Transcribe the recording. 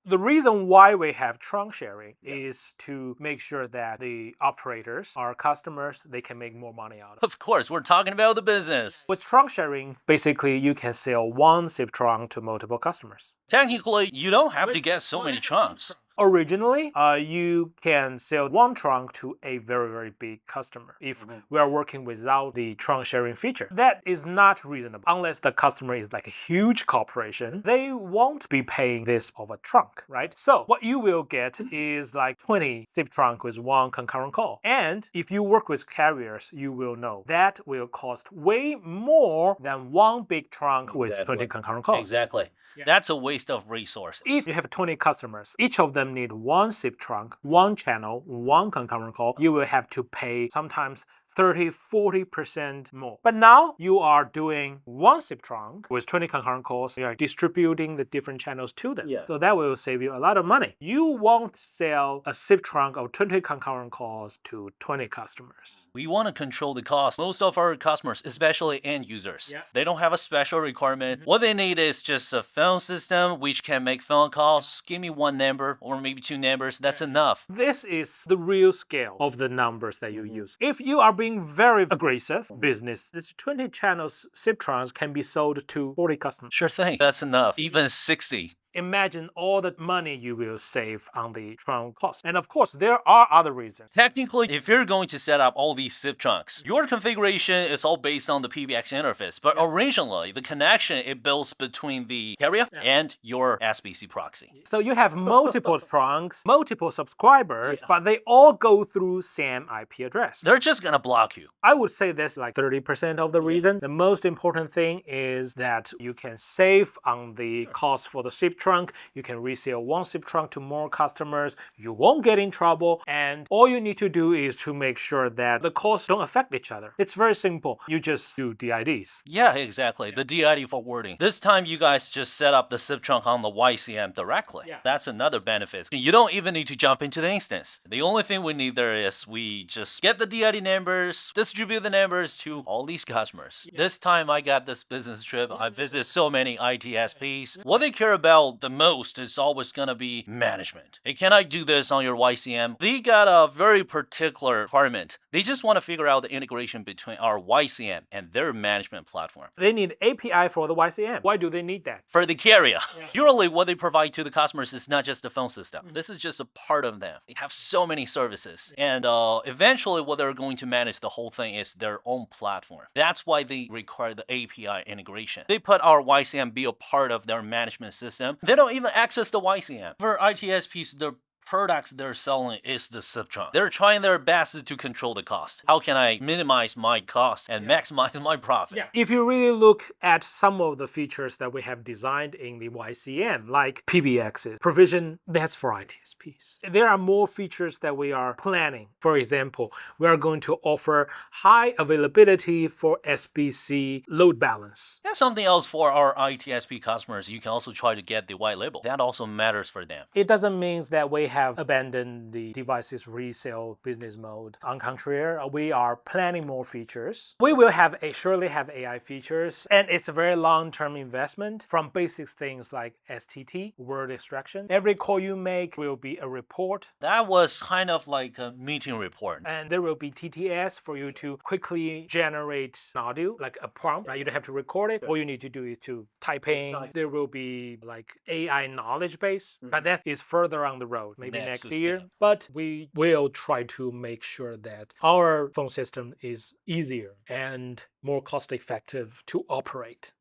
The reason why we have trunk sharing is to make sure that the operators, our customers, they can make more money out of it. Of course, we're talking about the business. With trunk sharing, basically you can sell one zip trunk to multiple customers. Technically, you don't have to get so many trunks. Originally, you can sell one trunk to a very, very big customer if we are working without the trunk sharing feature. That is not reasonable. Unless the customer is like a huge corporation, they won't be paying this of a trunk, right? So what you will get is like 20 zip trunk with one concurrent call. And if you work with carriers, you will know that will cost way more than one big trunk with 20 concurrent calls. Exactly. That's a waste of resources. If you have 20 customers, each of them need one zip trunk, one channel, one concurrent call, you will have to pay sometimes 30-40% more. But now you are doing one zip trunk with 20 concurrent calls. You are distributing the different channels to them. So that will save you a lot of money. You won't sell a zip trunk of 20 concurrent calls to 20 customers. We want to control the cost. Most of our customers, especially end users, they don't have a special requirement. What they need is just a phone system which can make phone calls. Give me one number or maybe two numbers. That's enough. This is the real scale of the numbers that you use. If you are being very aggressive business, this 20 channels zip trunks can be sold to 40 customers. Sure thing. That's enough. Even 60. Imagine all the money you will save on the trunk cost. And of course, there are other reasons. Technically, if you're going to set up all these zip trunks, your configuration is all based on the PBX interface. But originally, the connection it builds between the carrier and your SBC proxy. So you have multiple trunks, multiple subscribers, but they all go through same IP address. They're just gonna block you. I would say that's like 30% of the reason. The most important thing is that you can save on the cost for the zip trunk. You can resell one zip trunk to more customers. You won't get in trouble. And all you need to do is to make sure that the costs don't affect each other. It's very simple. You just do DIDs. Yeah, exactly. The DID forwarding. This time you guys just set up the zip trunk on the YCM directly. That's another benefit. You don't even need to jump into the instance. The only thing we need there is we just get the DID numbers, distribute the numbers to all these customers. This time I got this business trip. I visited so many ITSPs. What they care about the most is always gonna be management. Hey, can I do this on your YCM? They got a very particular requirement. They just want to figure out the integration between our YCM and their management platform. They need API for the YCM. Why do they need that? For the carrier. Usually what they provide to the customers is not just the phone system. This is just a part of them. They have so many services. And eventually what they're going to manage the whole thing is their own platform. That's why they require the API integration. They put our YCM be a part of their management system. They don't even access the YCM. For ITSPs, the products they're selling is the zip trunk. They're trying their best to control the cost. How can I minimize my cost and maximize my profit? If you really look at some of the features that we have designed in the YCM, like PBXs, provision, that's for ITSPs. There are more features that we are planning. For example, we are going to offer high availability for SBC load balance. That's something else for our ITSP customers. You can also try to get the white label. That also matters for them. It doesn't mean that we have abandoned the devices resale business mode. On contrary, we are planning more features. We will surely have AI features, and it's a very long-term investment from basic things like STT, word extraction. Every call you make will be a report. That was kind of like a meeting report. And there will be TTS for you to quickly generate an audio, like a prompt. You don't have to record it. All you need to do is to type in. There will be like AI knowledge base, but that is further on the road. Maybe next year, but we will try to make sure that our phone system is easier and more cost effective to operate.